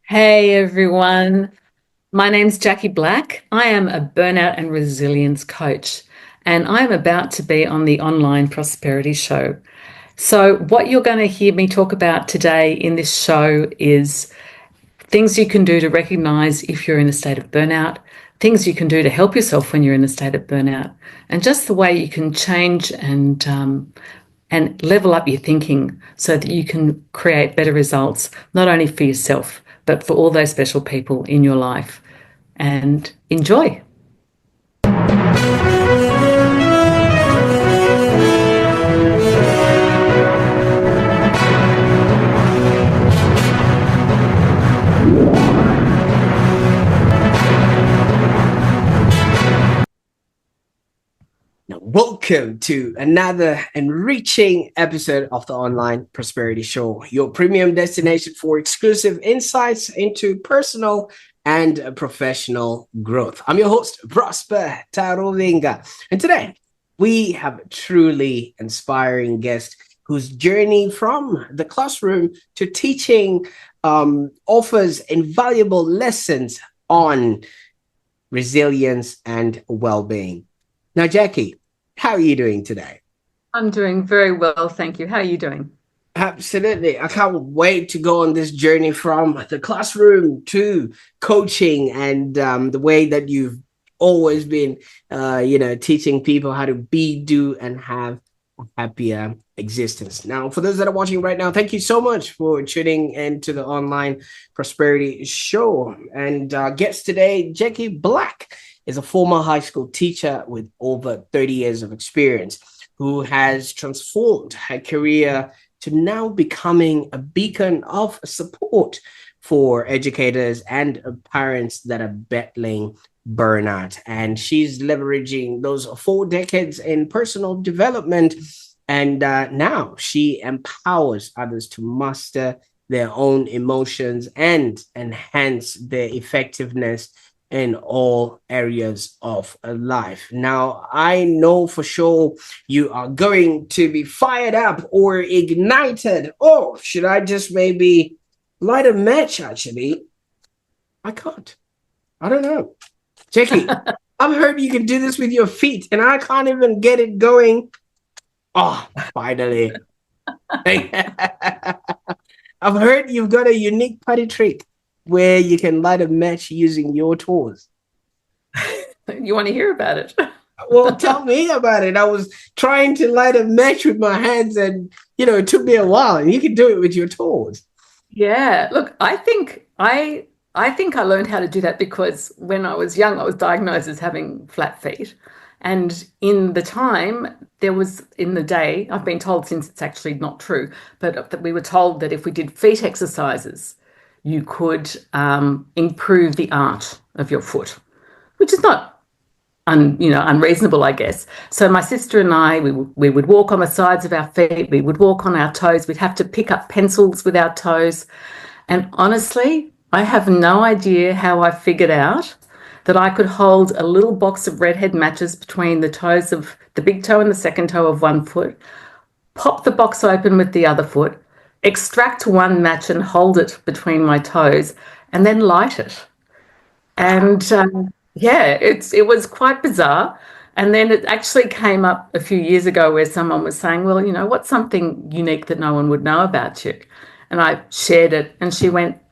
Hey everyone, my name's Jackie Black. I am a burnout and resilience coach, and I'm about to be on the Online Prosperity Show. So, what you're going to hear me talk about today in this show is things you can do to recognize if you're in a state of burnout, things you can do to help yourself when you're in a state of burnout, and just the way you can change and level up your thinking so that you can create better results, not only for yourself, but for all those special people in your life. And enjoy. Welcome to another enriching episode of the Online Prosperity Show, your premium destination for exclusive insights into personal and professional growth. I'm your host, Prosper Taruvinga, and today we have a truly inspiring guest whose journey from the classroom to teaching offers invaluable lessons on resilience and well-being. Now, Jackie, how are you doing today? I'm doing very well, thank you. How are you doing? Absolutely. I can't wait to go on this journey from the classroom to coaching and the way that you've always been, teaching people how to be, do, and have a happier existence. Now, for those that are watching right now, thank you so much for tuning into the Online Prosperity Show. And guest today, Jackie Black, is a former high school teacher with over 30 years of experience who has transformed her career to now becoming a beacon of support for educators and parents that are battling burnout. And she's leveraging those 4 decades in personal development. And now she empowers others to master their own emotions and enhance their effectiveness in all areas of life. Now, I know for sure you are going to be fired up or ignited. Oh, should I just maybe light a match? Actually, I can't. I don't know. Jackie, I've heard you can do this with your feet, and I can't even get it going. Oh, finally. I've heard you've got a unique party trick where you can light a match using your toes. You want to hear about it? Well, tell me about it. I was trying to light a match with my hands and, it took me a while, and you can do it with your toes. Yeah, look, I think I learned how to do that because when I was young, I was diagnosed as having flat feet. And in the time, in the day, I've been told since it's actually not true, but that we were told that if we did feet exercises, you could improve the art of your foot, which is not unreasonable, I guess. So my sister and I, we would walk on the sides of our feet, we would walk on our toes, we'd have to pick up pencils with our toes. And honestly, I have no idea how I figured out that I could hold a little box of redhead matches between the toes of the big toe and the second toe of one foot, pop the box open with the other foot, extract one match and hold it between my toes, and then light it. And yeah, it was quite bizarre. And then it actually came up a few years ago where someone was saying, well, what's something unique that no one would know about you? And I shared it, and she went,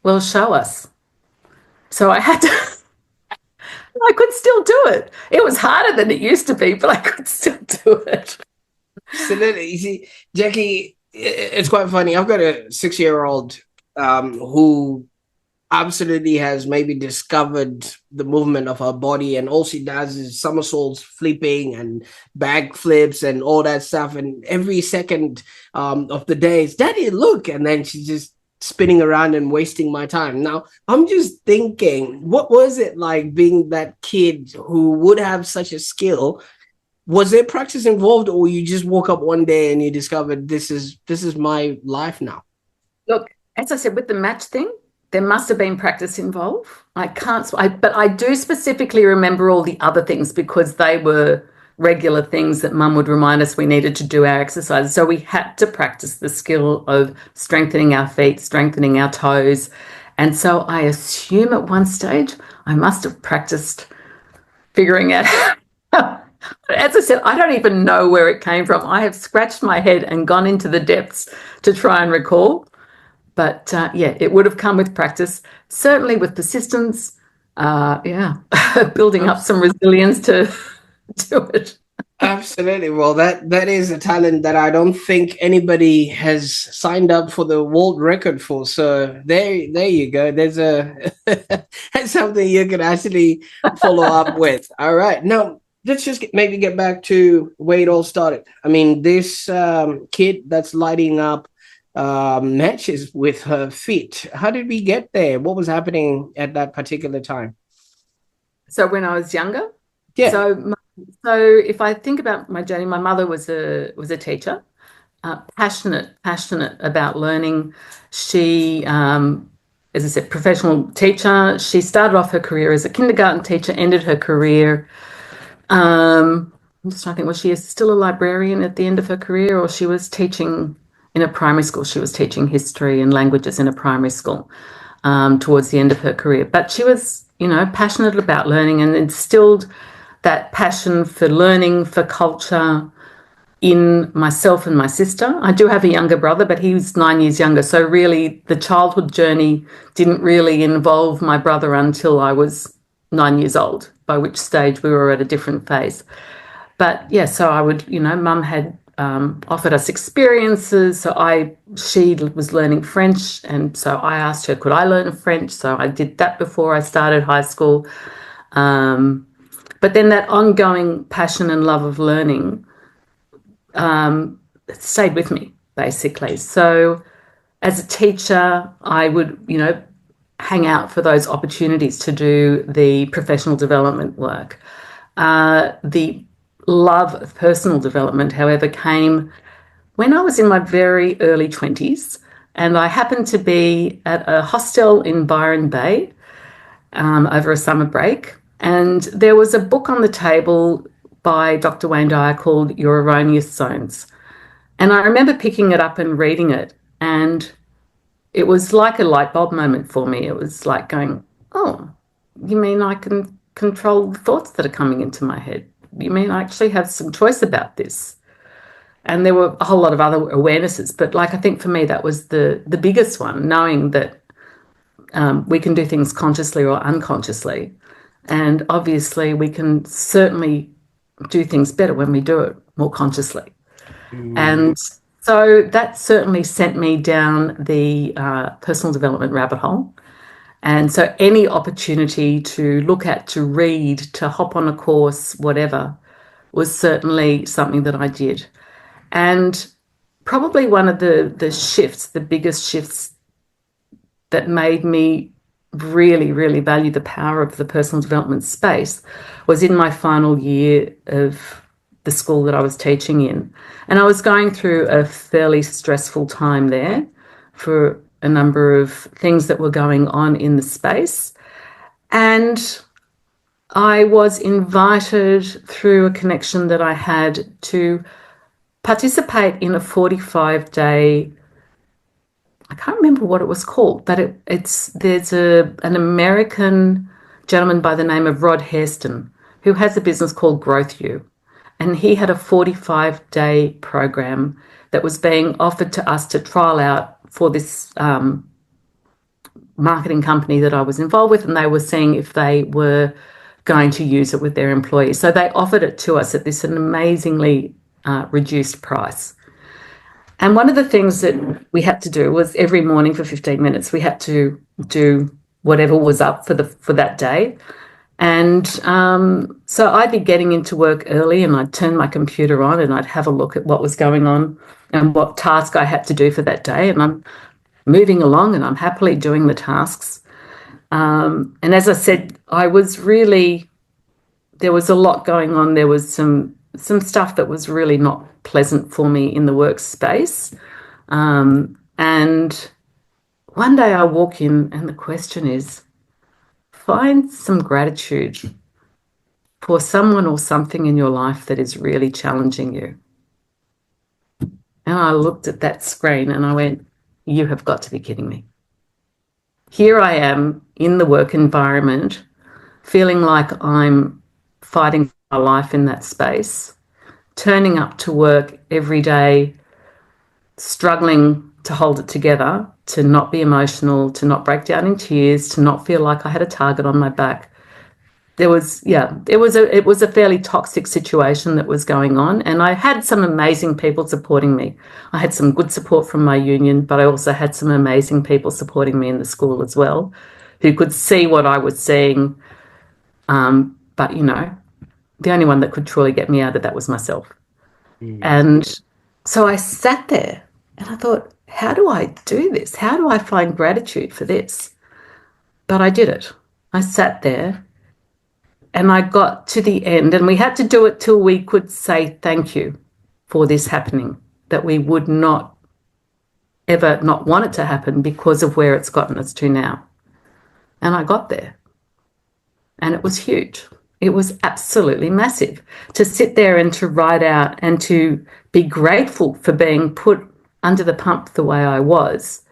well, show us. So I could still do it. It was harder than it used to be, but I could still do it. Absolutely. You see, Jackie, it's quite funny. I've got a 6-year-old who absolutely has maybe discovered the movement of her body, and all she does is somersaults, flipping and back flips and all that stuff. And every second of the day is, Daddy, look. And then she's just spinning around and wasting my time. Now, I'm just thinking, what was it like being that kid who would have such a skill? Was there practice involved, or you just woke up one day and you discovered this is my life now? Look, as I said, with the match thing, there must have been practice involved. But I do specifically remember all the other things because they were regular things that Mum would remind us we needed to do our exercises. So we had to practice the skill of strengthening our feet, strengthening our toes, And so I assume at one stage I must have practiced figuring out. As I said, I don't even know where it came from. I have scratched my head and gone into the depths to try and recall. But yeah, it would have come with practice, certainly with persistence. Yeah, building up some resilience to do it. Absolutely. Well, that is a talent that I don't think anybody has signed up for the world record for. So there you go. There's a that's something you can actually follow up with. All right. Now let's just maybe get back to where it all started. I mean, this kid that's lighting up matches with her feet. How did we get there? What was happening at that particular time? So when I was younger, Yeah. so so if I think about my journey, my mother was a teacher, passionate about learning. She, as I said, professional teacher. She started off her career as a kindergarten teacher, ended her career. I'm just trying to think, was she still a librarian at the end of her career, or she was teaching in a primary school? She was teaching history and languages in a primary school towards the end of her career. But she was, passionate about learning and instilled that passion for learning, for culture, in myself and my sister. I do have a younger brother, but he was 9 years younger. So really the childhood journey didn't really involve my brother until I was 9 years old, by which stage we were at a different phase. But yeah, so I would, mum had offered us experiences. She was learning French. And so I asked her, could I learn French? So I did that before I started high school. But then that ongoing passion and love of learning stayed with me, basically. So as a teacher, I would, hang out for those opportunities to do the professional development work. The love of personal development, however, came when I was in my very early 20s, and I happened to be at a hostel in Byron Bay over a summer break. And there was a book on the table by Dr. M.E.D.I.A called Your Erroneous Zones. And I remember picking it up and reading it. And it was like a light bulb moment for me. It was like going, oh, you mean I can control the thoughts that are coming into my head? You mean I actually have some choice about this? And there were a whole lot of other awarenesses. But like, I think for me, that was the biggest one, knowing that we can do things consciously or unconsciously. And obviously, we can certainly do things better when we do it more consciously. Mm. And so that certainly sent me down the personal development rabbit hole. And so any opportunity to look at, to read, to hop on a course, whatever, was certainly something that I did. And probably one of the shifts, the biggest shifts that made me really, really value the power of the personal development space was in my final year of the school that I was teaching in. And I was going through a fairly stressful time there for a number of things that were going on in the space. And I was invited through a connection that I had to participate in a 45-day, I can't remember what it was called, but there's an American gentleman by the name of Rod Hairston who has a business called Growth You. And he had a 45-day program that was being offered to us to trial out for this marketing company that I was involved with, and they were seeing if they were going to use it with their employees. So they offered it to us at this an amazingly reduced price. And one of the things that we had to do was every morning for 15 minutes, we had to do whatever was up for that day. And so I'd be getting into work early and I'd turn my computer on and I'd have a look at what was going on and what task I had to do for that day. And I'm moving along and I'm happily doing the tasks. And as I said, there was a lot going on. There was some stuff that was really not pleasant for me in the workspace. And one day I walk in and the question is, find some gratitude for someone or something in your life that is really challenging you. And I looked at that screen and I went, you have got to be kidding me. here I am in the work environment, feeling like I'm fighting for my life in that space, turning up to work every day, struggling to hold it together, to not be emotional, to not break down in tears, to not feel like I had a target on my back. It was a fairly toxic situation that was going on, and I had some amazing people supporting me. I had some good support from my union, but I also had some amazing people supporting me in the school as well, who could see what I was seeing. But the only one that could truly get me out of that was myself. Mm. And so I sat there and I thought, how do I do this? How do I find gratitude for this? But I did it. I sat there and I got to the end, and we had to do it till we could say thank you for this happening, that we would not ever not want it to happen because of where it's gotten us to now. And I got there, and it was huge. It was absolutely massive to sit there and to write out and to be grateful for being put under the pump the way I was,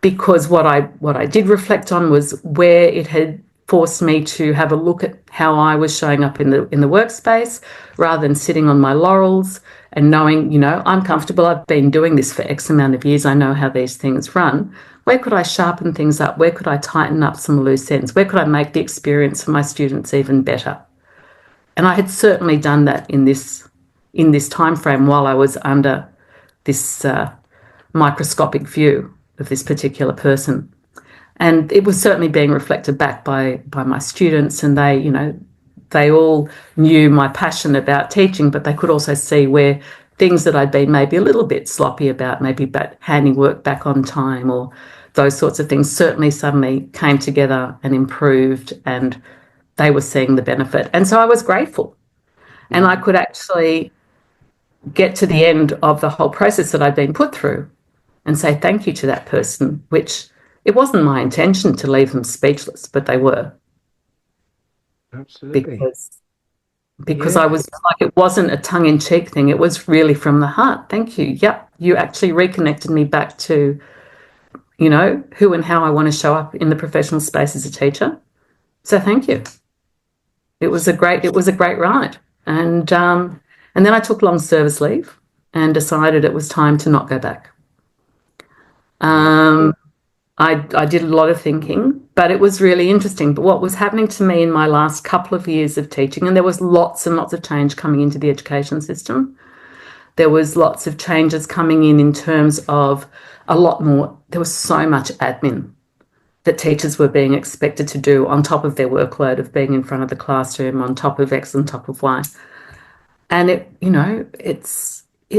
because what I did reflect on was where it had forced me to have a look at how I was showing up in the workspace, rather than sitting on my laurels and knowing, I'm comfortable. I've been doing this for X amount of years. I know how these things run. Where could I sharpen things up? Where could I tighten up some loose ends? Where could I make the experience for my students even better? And I had certainly done that in this time frame while I was under this microscopic view of this particular person. And it was certainly being reflected back by my students, and they all knew my passion about teaching, but they could also see where things that I'd been maybe a little bit sloppy about, maybe about handing work back on time or those sorts of things, certainly suddenly came together and improved, and they were seeing the benefit. And so I was grateful. And I could actually get to the end of the whole process that I'd been put through and say thank you to that person, which it wasn't my intention to leave them speechless, but they were. Absolutely. Because I Yeah. was like, it wasn't a tongue-in-cheek thing. It was really from the heart. Thank you. Yep. You actually reconnected me back to, who and how I want to show up in the professional space as a teacher. So thank you. It was a great ride. And then I took long service leave and decided it was time to not go back. Yeah. I did a lot of thinking, but it was really interesting. But what was happening to me in my last couple of years of teaching, and there was lots and lots of change coming into the education system. There was lots of changes coming in terms of a lot more. There was so much admin that teachers were being expected to do on top of their workload of being in front of the classroom, on top of X, on top of Y. And it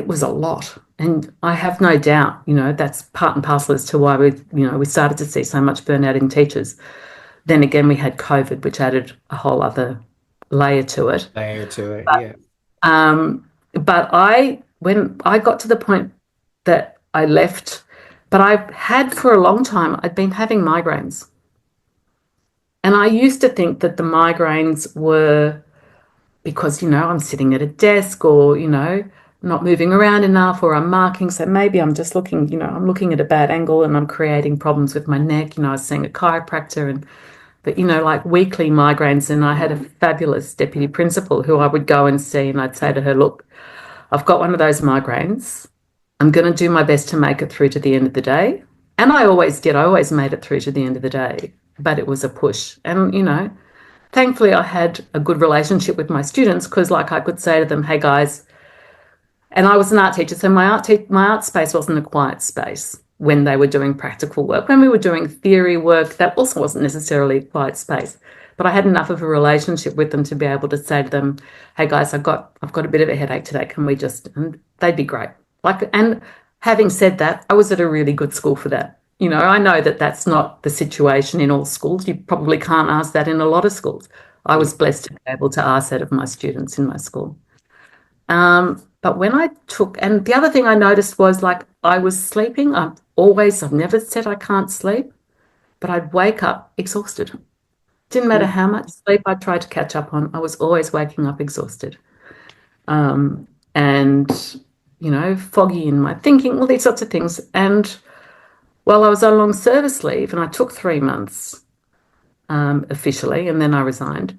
was a lot. And I have no doubt, that's part and parcel as to why we started to see so much burnout in teachers. Then again, we had COVID, which added a whole other layer to it. Layer to it. Yeah. But when I got to the point that I left, but I had for a long time, I'd been having migraines. And I used to think that the migraines were because, I'm sitting at a desk, or, not moving around enough, or I'm marking. So maybe I'm just looking, I'm looking at a bad angle and I'm creating problems with my neck. I was seeing a chiropractor, but, like weekly migraines. And I had a fabulous deputy principal who I would go and see, and I'd say to her, look, I've got one of those migraines. I'm going to do my best to make it through to the end of the day. And I always did. I always made it through to the end of the day, but it was a push. And, thankfully I had a good relationship with my students, because like I could say to them, hey guys, and I was an art teacher, so my art space wasn't a quiet space when they were doing practical work. When we were doing theory work, that also wasn't necessarily a quiet space. But I had enough of a relationship with them to be able to say to them, hey guys, I've got a bit of a headache today. Can we just, and they'd be great. And having said that, I was at a really good school for that. I know that that's not the situation in all schools. You probably can't ask that in a lot of schools. I was blessed to be able to ask that of my students in my school. But when and the other thing I noticed was, like, I was sleeping. I've never said I can't sleep, but I'd wake up exhausted. Didn't matter how much sleep I tried to catch up on, I was always waking up exhausted. And, foggy in my thinking, all these sorts of things. And Well, I was on long service leave and I took 3 months officially, and then I resigned.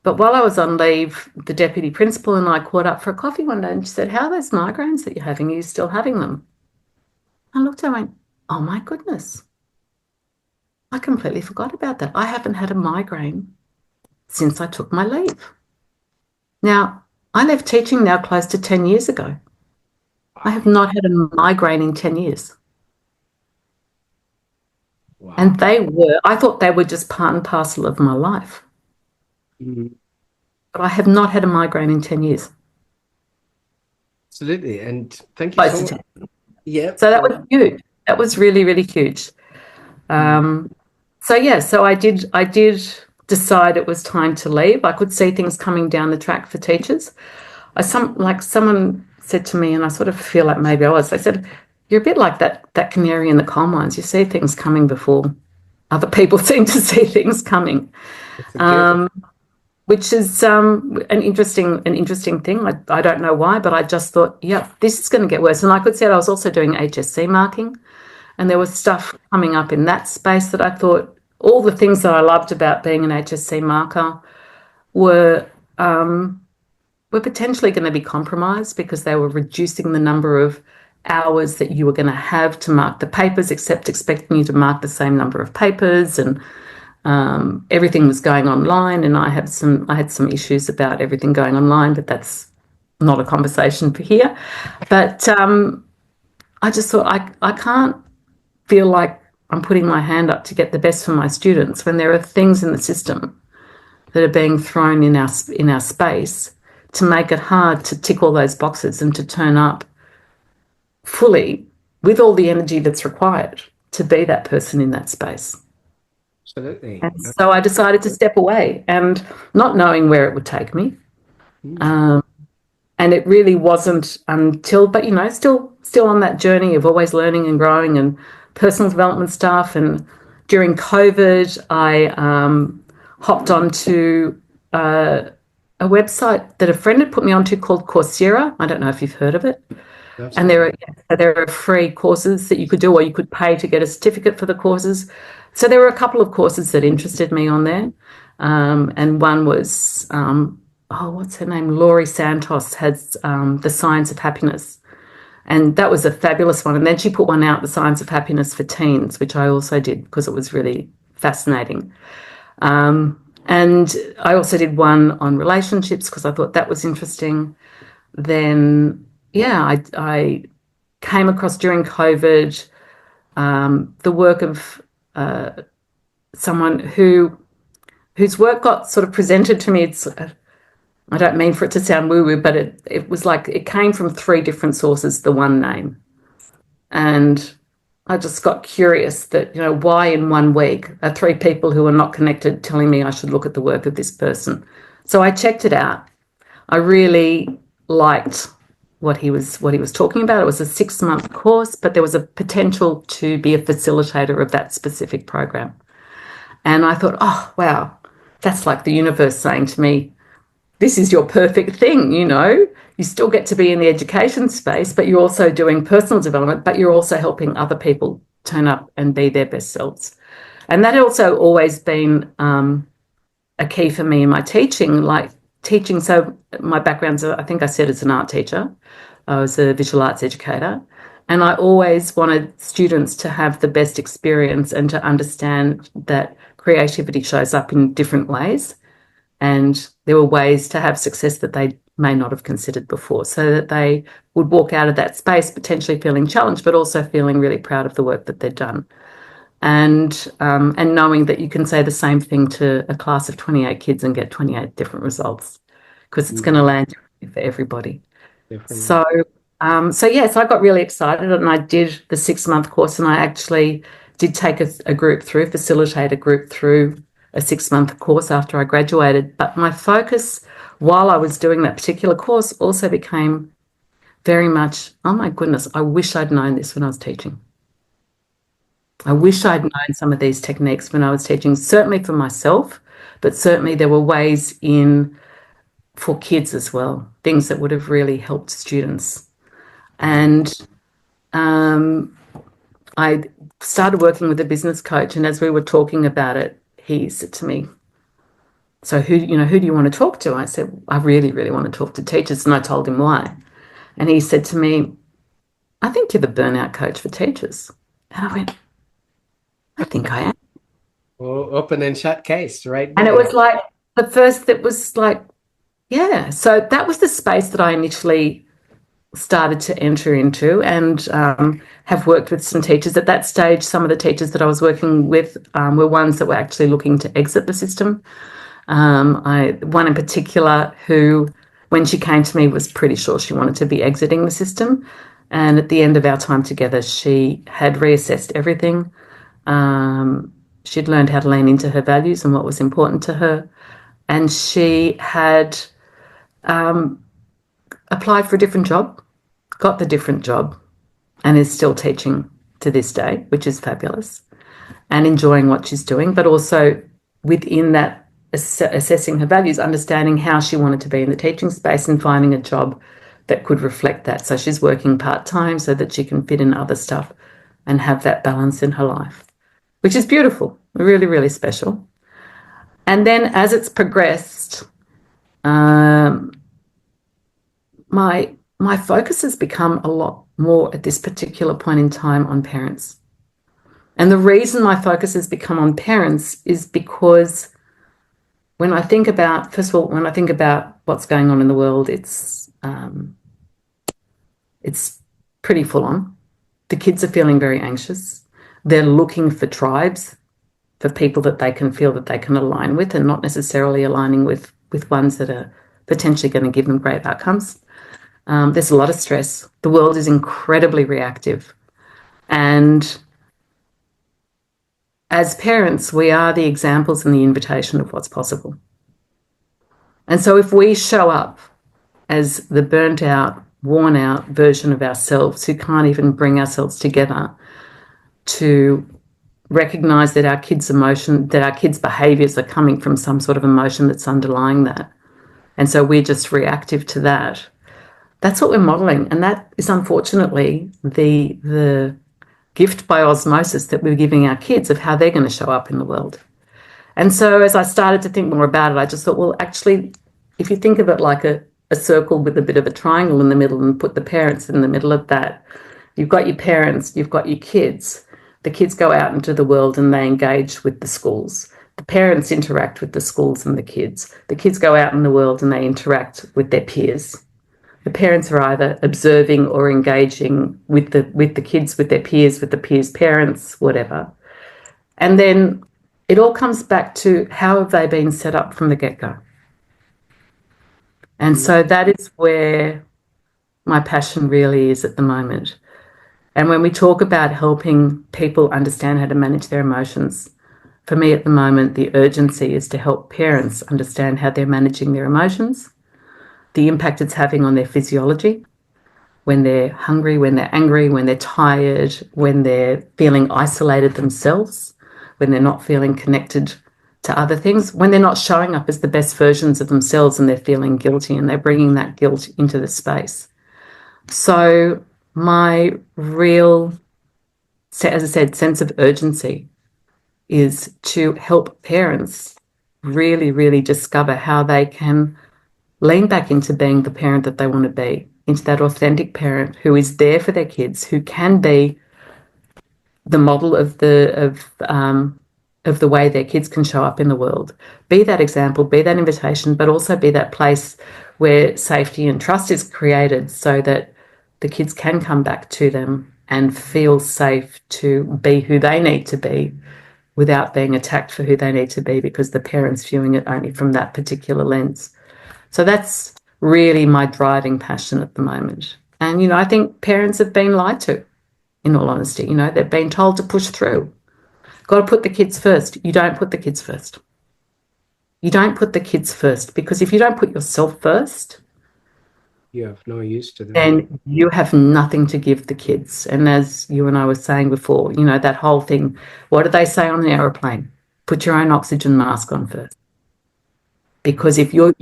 But while I was on leave, the deputy principal and I caught up for a coffee one day, and she said, "How are those migraines that you're having? Are you still having them?" I looked at her and went, "Oh my goodness, I completely forgot about that. I haven't had a migraine since I took my leave." Now, I left teaching now close to 10 years ago. I Wow. have not had a migraine in 10 years. Wow. And I thought they were just part and parcel of my life. Mhm. But I have not had a migraine in 10 years. Absolutely. And thank you Close so to much. 10. Yep. So that was huge. That was really, really huge. Mm. Um, so yeah, so I did decide it was time to leave. I could see things coming down the track for teachers. Someone said to me, and I sort of feel like maybe I was, they said, "You're a bit like that canary in the coal mines. You see things coming before other people seem to see things coming." That's a good. Um, which is an interesting thing. I don't know why, but I just thought, yeah, this is going to get worse. And I could see it. I was also doing HSC marking, and there was stuff coming up in that space that I thought all the things that I loved about being an HSC marker were were potentially going to be compromised because they were reducing the number of hours that you were going to have to mark the papers, except expecting you to mark the same number of papers, and everything was going online. And I had some issues about everything going online, but that's not a conversation for here. But I just thought I can't feel like I'm putting my hand up to get the best for my students when there are things in the system that are being thrown in our space to make it hard to tick all those boxes and to turn up fully with all the energy that's required to be that person in that space. Absolutely. And so I decided to step away, and not knowing where it would take me. Mm. Um, and it really wasn't until, but still on that journey of always learning and growing and personal development stuff. And during COVID, I hopped onto a website that a friend had put me onto called Coursera. I don't know if you've heard of it. And there Absolutely. are yeah, there are free courses that you could do, or you could pay to get a certificate for the courses. So there were a couple of courses that interested me on there, and one was what's her name? Laurie Santos has the Science of Happiness, and that was a fabulous one. And then she put one out, the Science of Happiness for Teens, which I also did because it was really fascinating. And I also did one on relationships because I thought that was interesting. Then yeah, I came across during COVID the work of someone whose work got sort of presented to me. I don't mean for it to sound woo-woo, but it was like it came from three different sources, the one name. And I just got curious that, why in one week are three people who are not connected telling me I should look at the work of this person? So I checked it out. I really liked what he was talking about. It was a 6-month course, but there was a potential to be a facilitator of that specific program. And I thought, oh wow, that's like the universe saying to me, this is your perfect thing, You still get to be in the education space, but you're also doing personal development, but you're also helping other people turn up and be their best selves. And that had also always been a key for me in my teaching, like teaching. So my background's, I think I said, as an art teacher. I was a visual arts educator. And I always wanted students to have the best experience and to understand that creativity shows up in different ways. And there were ways to have success that they may not have considered before, so that they would walk out of that space potentially feeling challenged, but also feeling really proud of the work that they've done. And knowing that you can say the same thing to a class of 28 kids and get 28 different results because it's going Mm. to land differently for everybody. Definitely. So yes, I got really excited and I did the 6-month course, and I actually did take a group through, facilitate a group through a 6-month course after I graduated. But my focus while I was doing that particular course also became very much, oh my goodness, I wish I'd known this when I was teaching. I wish I'd known some of these techniques when I was teaching, certainly for myself, but certainly there were ways in for kids as well, things that would have really helped students. Wow. And um, I started working with a business coach, and as we were talking about it, he said to me, so who do you want to talk to? I said, I really, really want to talk to teachers. And I told him why. And he said to me, I think you're the burnout coach for teachers. And I went, I think I am. Well, open and shut case right And it there. was like the first that was like, yeah. So that was the space that I initially started to enter into, and have worked with some teachers. At that stage, some of the teachers that I was working with were ones that were actually looking to exit the system. One in particular who, when she came to me, was pretty sure she wanted to be exiting the system. And at the end of our time together, she had reassessed everything. She'd learned how to lean into her values and what was important to her. And she had applied for a different job, got the different job, and is still teaching to this day, which is fabulous, and enjoying what she's doing, but also within that assessing her values, understanding how she wanted to be in the teaching space and finding a job that could reflect that. So she's working part-time so that she can fit in other stuff and have that balance in her life, which is beautiful, really, really special. And then as it's progressed, my focus has become a lot more at this particular point in time on parents. And the reason my focus has become on parents is because when I think about, first of all, when I think about what's going on in the world, it's pretty full on. The kids are feeling very anxious. They're looking for tribes, for people that they can feel that they can align with, and not necessarily aligning with ones that are potentially going to give them great outcomes. There's a lot of stress. The world is incredibly reactive. And as parents, we are the examples and the invitation of what's possible. And so if we show up as the burnt out, worn out version of ourselves who can't even bring ourselves together to recognize that our kids' behaviors are coming from some sort of emotion that's underlying that, and so we're just reactive to that, that's what we're modeling. And that is unfortunately the gift by osmosis that we're giving our kids of how they're going to show up in the world. And so as I started to think more about it, I just thought, well, actually, if you think of it like a circle with a bit of a triangle in the middle and put the parents in the middle of that, you've got your parents, you've got your kids. The kids go out into the world and they engage with the schools. The parents interact with the schools and the kids. The kids go out in the world and they interact with their peers. The parents are either observing or engaging with the kids, with their peers, with the peers' parents, whatever. And then it all comes back to how have they been set up from the get-go. And so that is where my passion really is at the moment. And when we talk about helping people understand how to manage their emotions, for me at the moment, the urgency is to help parents understand how they're managing their emotions, the impact it's having on their physiology, when they're hungry, when they're angry, when they're tired, when they're feeling isolated themselves, when they're not feeling connected to other things, when they're not showing up as the best versions of themselves and they're feeling guilty and they're bringing that guilt into the space. So my real, as I said, sense of urgency is to help parents really, really discover how they can lean back into being the parent that they want to be, into that authentic parent who is there for their kids, who can be the model of the way their kids can show up in the world. Be that example, be that invitation, but also be that place where safety and trust is created so that the kids can come back to them and feel safe to be who they need to be without being attacked for who they need to be because the parent's viewing it only from that particular lens. So that's really my driving passion at the moment. And, I think parents have been lied to, in all honesty. They've been told to push through. Got to put the kids first. You don't put the kids first. You don't put the kids first, because if you don't put yourself first, You have no use to them. then you have nothing to give the kids. And as you and I were saying before, that whole thing, what do they say on the aeroplane? Put your own oxygen mask on first. Because if you're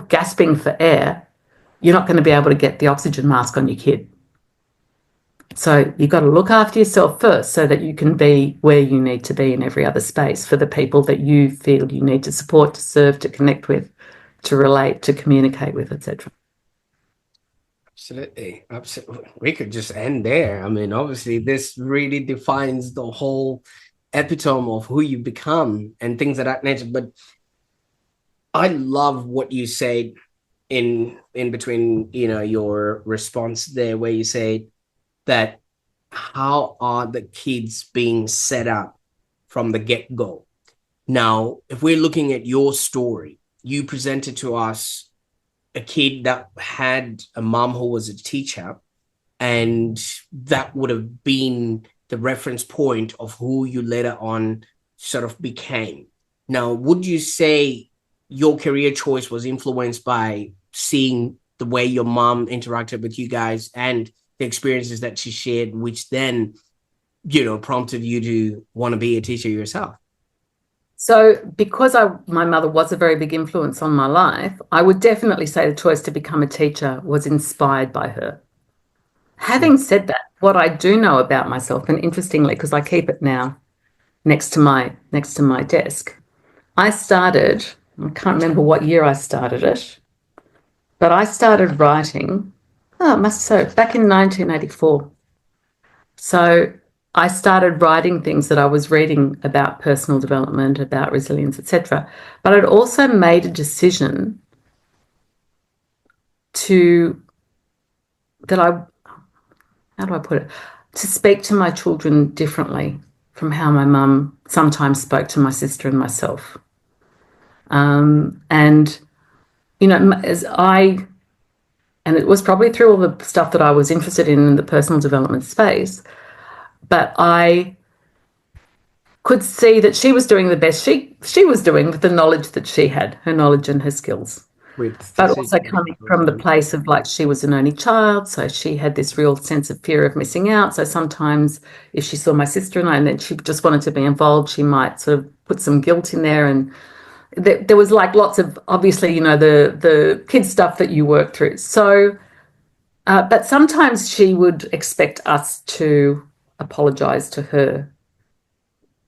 gasping for air, you're not going to be able to get the oxygen mask on your kid. So you've got to look after yourself first so that you can be where you need to be in every other space for the people that you feel you need to support, to serve, to connect with, to relate, to communicate with, etc. Absolutely. Absolutely. We could just end there. I mean, obviously, this really defines the whole epitome of who you become and things of that nature. But I love what you said in between, your response there, where you say that how are the kids being set up from the get-go? Now, if we're looking at your story, you presented to us a kid that had a mom who was a teacher, and that would have been the reference point of who you later on sort of became. Now, would you say your career choice was influenced by seeing the way your mom interacted with you guys and the experiences that she shared, which then, prompted you to want to be a teacher yourself? So, because my mother was a very big influence on my life, I would definitely say the choice to become a teacher was inspired by her. Mm. Having said that, what I do know about myself, and interestingly, because I keep it now next to my desk, I started, I can't remember what year I started it, but I started writing, oh, it must so back in 1984. So I started writing things that I was reading about personal development, about resilience, etc. But I'd also made a decision to that I how do I put it? To speak to my children differently from how my mum sometimes spoke to my sister and myself. And as and it was probably through all the stuff that I was interested in the personal development space, but I could see that she was doing the best she was doing with the knowledge that she had, her knowledge and her skills. With the But also situation. coming from the place of like she was an only child, so she had this real sense of fear of missing out. So sometimes if she saw my sister and I, and then she just wanted to be involved, she might sort of put some guilt in there. And there was like lots of obviously, the kids stuff that you work through. So, but sometimes she would expect us to apologize to her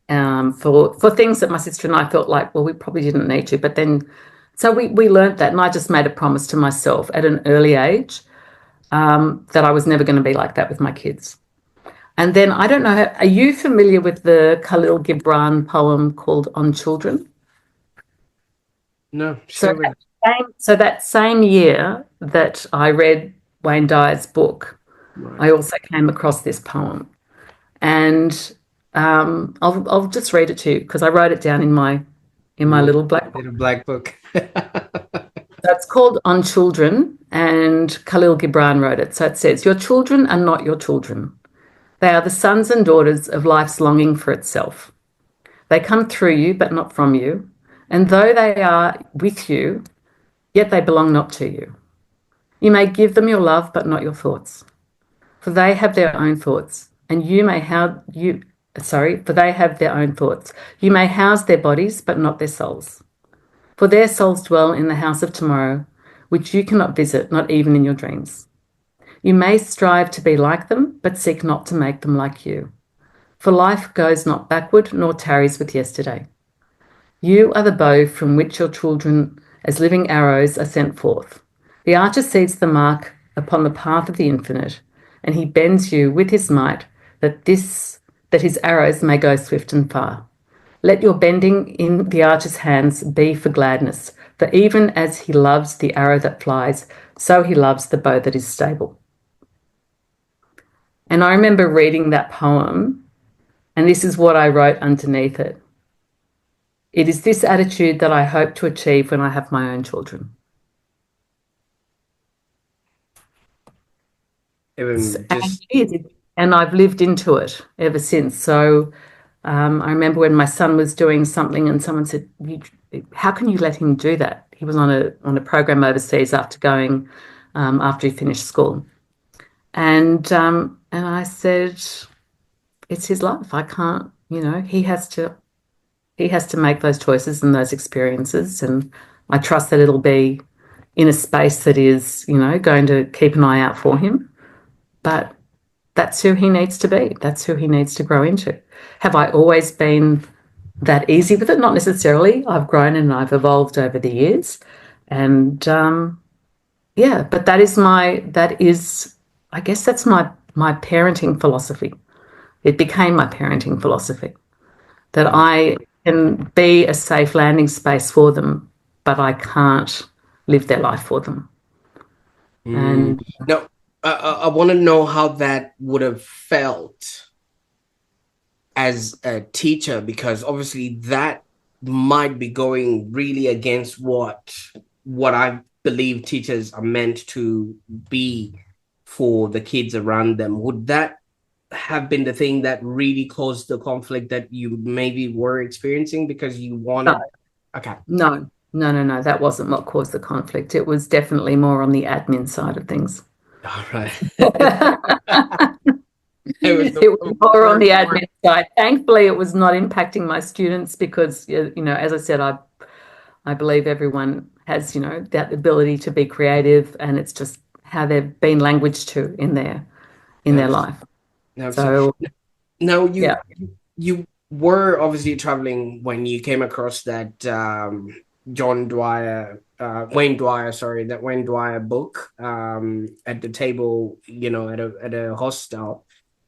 for things that my sister and I felt like, well, we probably didn't need to. But then, so we learned that, and I just made a promise to myself at an early age that I was never going to be like that with my kids. And then I don't know, are you familiar with the Khalil Gibran poem called On Children? No, So share with that us. same year that I read Wayne Dyer's book, Right. I also came across this poem. And I'll just read it to you because I wrote it down in my Little, little black book. little black book. So it's called On Children, and Khalil Gibran wrote it. So it says, "Your children are not your children. They are the sons and daughters of life's longing for itself. They come through you, but not from you. And though they are with you, yet they belong not to you. You may give them your love, but not your thoughts. For they have their own thoughts, and you may how you sorry, for they have their own thoughts. You may house their bodies, but not their souls. For their souls dwell in the house of tomorrow, which you cannot visit, not even in your dreams. You may strive to be like them, but seek not to make them like you. For life goes not backward, nor tarries with yesterday. You are the bow from which your children, as living arrows, are sent forth. The archer sees the mark upon the path of the infinite, and he bends you with his might that his arrows may go swift and far. Let your bending in the archer's hands be for gladness, for even as he loves the arrow that flies, so he loves the bow that is stable." And I remember reading that poem, and this is what I wrote underneath it. It is this attitude that I hope to achieve when I have my own children. Even And just it is, and I've lived into it ever since. So I remember when my son was doing something, and someone said, "How can you let him do that?" He was on a program overseas after he finished school, and I said, "It's his life. I can't. He has to make those choices and those experiences, and I trust that it'll be in a space that is, going to keep an eye out for him. But that's who he needs to be. That's who he needs to grow into. Have I always been that easy with it? Not necessarily. I've grown and I've evolved over the years. And yeah, but I guess that's my parenting philosophy. It became my parenting philosophy that I can be a safe landing space for them, but I can't live their life for them. Mm. And Now, I want to know how that would have felt as a teacher, because obviously that might be going really against what I believe teachers are meant to be for the kids around them. Would that have been the thing that really caused the conflict that you maybe were experiencing because you no, wanted? Okay. no. That wasn't what caused the conflict. It was definitely more on the admin side of things. All right. It was It was the more on the first one. admin side. Thankfully, it was not impacting my students because, as I said, I believe everyone has, that ability to be creative, and it's just how they've been languaged to in their life. Absolutely. So Now yeah. you were obviously traveling when you came across that Wayne Dwyer, sorry, that Wayne Dwyer book at the table, at a hostel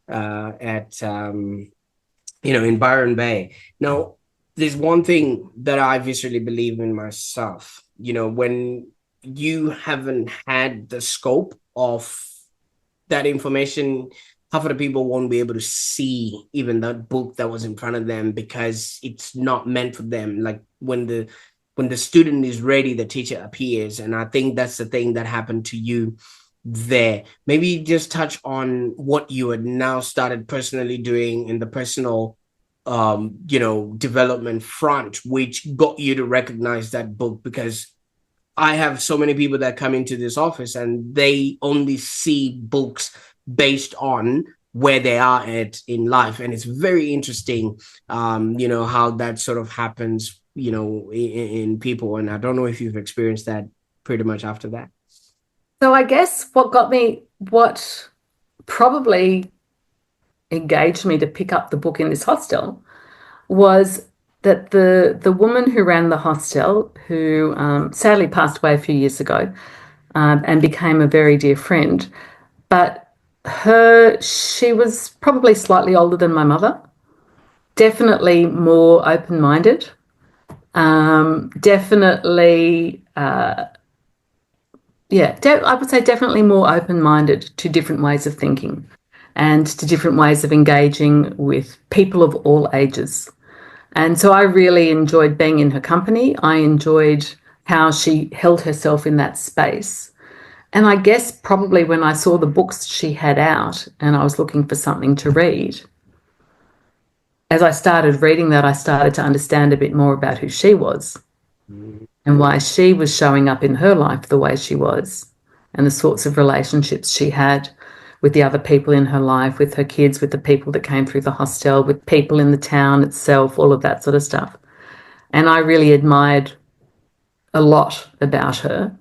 at in Byron Bay. Now, there's one thing that I viscerally believe in myself. When you haven't had the scope of that information, half of the people won't be able to see even that book that was in front of them because it's not meant for them. Like when the student is ready, the teacher appears. And I think that's the thing that happened to you there. Maybe just touch on what you had now started personally doing in the personal development front, which got you to recognize that book. Because I have so many people that come into this office and they only see books based on where they are at in life. And it's very interesting, how that sort of happens, in people. And I don't know if you've experienced that pretty much after that. So I guess what probably engaged me to pick up the book in this hostel was that the woman who ran the hostel, who sadly passed away a few years ago, and became a very dear friend, but she was probably slightly older than my mother, definitely more open-minded, definitely, I would say definitely more open-minded to different ways of thinking and to different ways of engaging with people of all ages. And so I really enjoyed being in her company. I enjoyed how she held herself in that space. And I guess probably when I saw the books she had out and I was looking for something to read, as I started reading that, I started to understand a bit more about who she was and why she was showing up in her life the way she was and the sorts of relationships she had with the other people in her life, with her kids, with the people that came through the hostel, with people in the town itself, all of that sort of stuff. And I really admired a lot about her.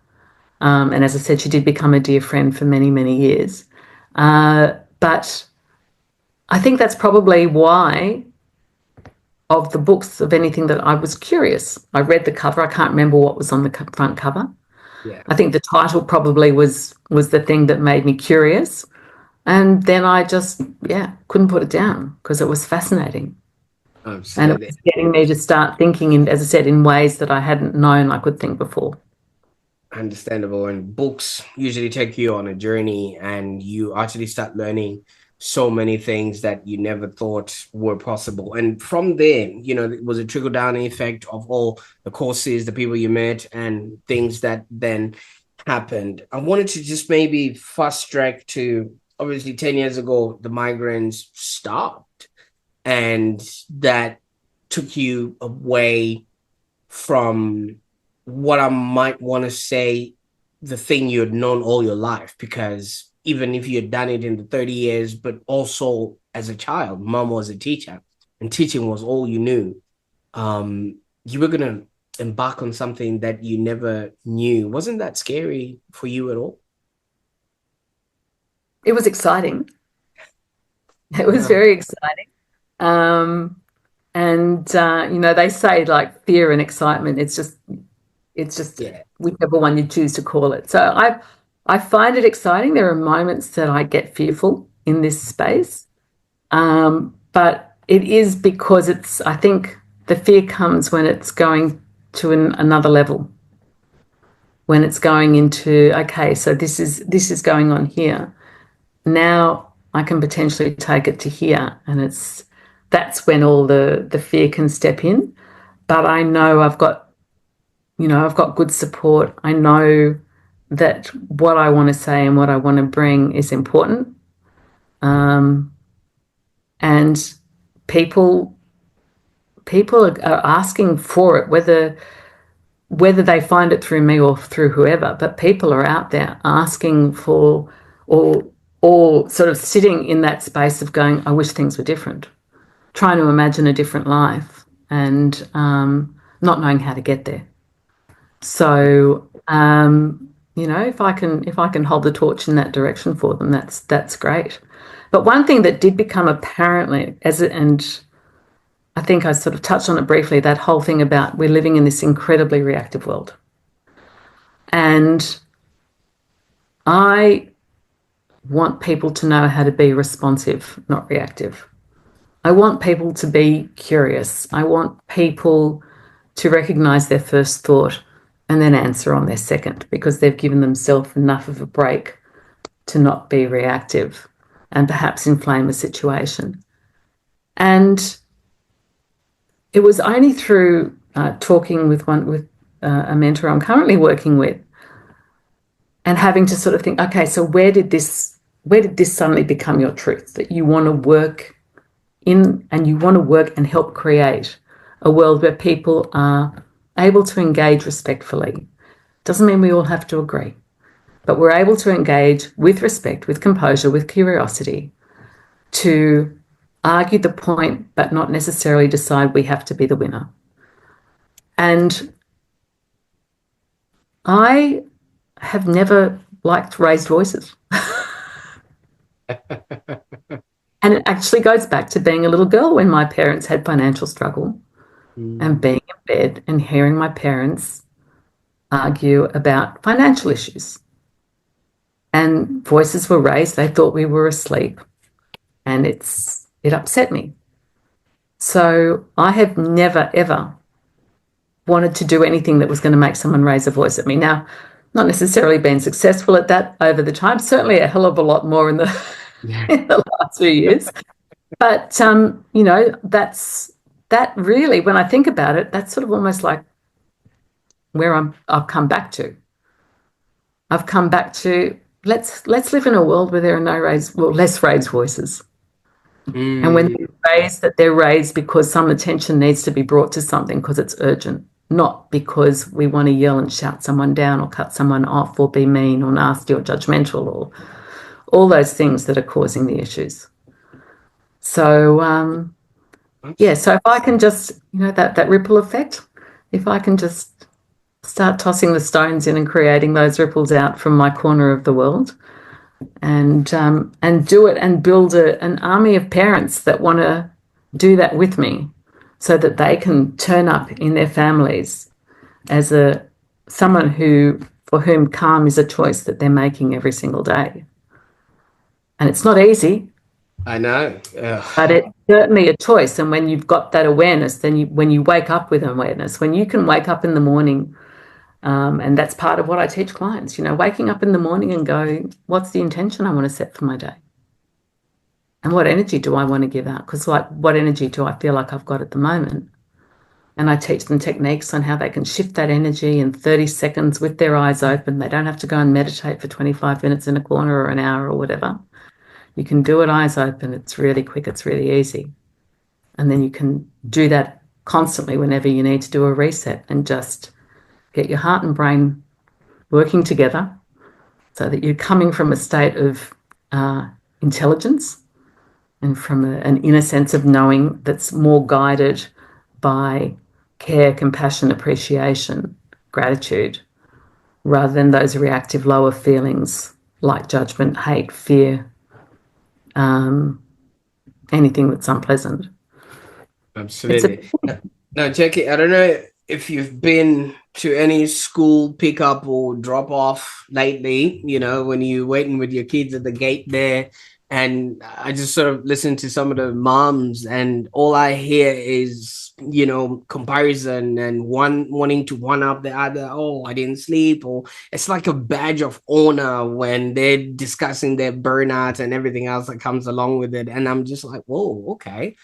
And as I said, she did become a dear friend for many, many years. But I think that's probably why, of the books, of anything that I was curious. I read the cover. I can't remember what was on the front cover. Yeah, I think the title probably was the thing that made me curious. And then I just, couldn't put it down because it was fascinating. And it absolutely. was getting me to start thinking, as I said, in ways that I hadn't known I could think before. Understandable. And books usually take you on a journey and you actually start learning so many things that you never thought were possible. And from there, it was a trickle down effect of all the courses, the people you met, and things that then happened. I wanted to just maybe fast track to obviously 10 years ago, the migraines stopped, and that took you away from what I might want to say the thing you had known all your life. Because even if you had done it in the 30 years, but also as a child, mom was a teacher and teaching was all you knew. You were going to embark on something that you never knew. Wasn't that scary for you at all? It was exciting. It was very exciting. Um, and they say like fear and excitement. It's just Yeah. whichever one you choose to call it. So I find it exciting. There are moments that I get fearful in this space, but it is because I think the fear comes when it's going to another level, when it's going into, okay, so this is going on here. Now I can potentially take it to here, and that's when all the fear can step in. But I know I've got good support. I know that what I want to say and what I want to bring is important. Um, and people people are asking for it, whether they find it through me or through whoever. But people are out there asking for, or or sort of sitting in that space of going, I wish things were different, trying to imagine a different life, and not knowing how to get there. So if I can hold the torch in that direction for them, that's great. But one thing that did become apparently and I think I sort of touched on it briefly, that whole thing about we're living in this incredibly reactive world. And I want people to know how to be responsive, not reactive. I want people to be curious. I want people to recognize their first thought and then answer on their second, because they've given themselves enough of a break to not be reactive and perhaps inflame a situation. And it was only through talking with a mentor I'm currently working with, and having to sort of think, okay, so where did this suddenly become your truth, that you want to work in, and you want to work and help create a world where people are able to engage respectfully. Doesn't mean we all have to agree, but we're able to engage with respect, with composure, with curiosity, to argue the point, but not necessarily decide we have to be the winner. And I have never liked raised voices. And it actually goes back to being a little girl when my parents had financial struggle, and Mm. being in bed and hearing my parents argue about financial issues. And voices were raised. They thought we were asleep, and it upset me. So I have never, ever wanted to do anything that was going to make someone raise a voice at me. Now, not necessarily been successful at that over the time, certainly a hell of a lot more in the Yeah. in the last few years. But that really, when I think about it, that's sort of almost like where I've come back to. I've come back to, let's live in a world where there are less raised voices. And when Mm. they're raised, that they're raised because some attention needs to be brought to something because it's urgent, not because we want to yell and shout someone down or cut someone off or be mean or nasty or judgmental or all those things that are causing the issues. So yeah, That's so if I can just, that ripple effect, if I can just start tossing the stones in and creating those ripples out from my corner of the world, and do it, and build an army of parents that want to do that with me, so that they can turn up in their families as a someone who for whom calm is a choice that they're making every single day. And it's not easy, I know. but Ugh. it's certainly a choice. And when you've got that awareness, then when you wake up with awareness, when you can wake up in the morning, and that's part of what I teach clients, waking up in the morning and go, what's the intention I want to set for my day? And what energy do I want to give out? Because, like, what energy do I feel like I've got at the moment? And I teach them techniques on how they can shift that energy in 30 seconds with their eyes open. They don't have to go and meditate for 25 minutes in a corner or an hour or whatever. You can do it eyes open. It's really quick. It's really easy. And then you can do that constantly whenever you need to do a reset, and just get your heart and brain working together, so that you're coming from a state of intelligence, and from an inner sense of knowing that's more guided by care, compassion, appreciation, gratitude, rather than those reactive lower feelings like judgment, hate, fear, anything that's unpleasant. It's a Absolutely. Now, Jackie, I don't know if you've been to any school pickup or drop off lately, when you're waiting with your kids at the gate there. And I just sort of listen to some of the moms, and all I hear is, comparison and one wanting to one up the other. Oh, I didn't sleep. Or it's like a badge of honor when they're discussing their burnout and everything else that comes along with it. And I'm just like, whoa, okay.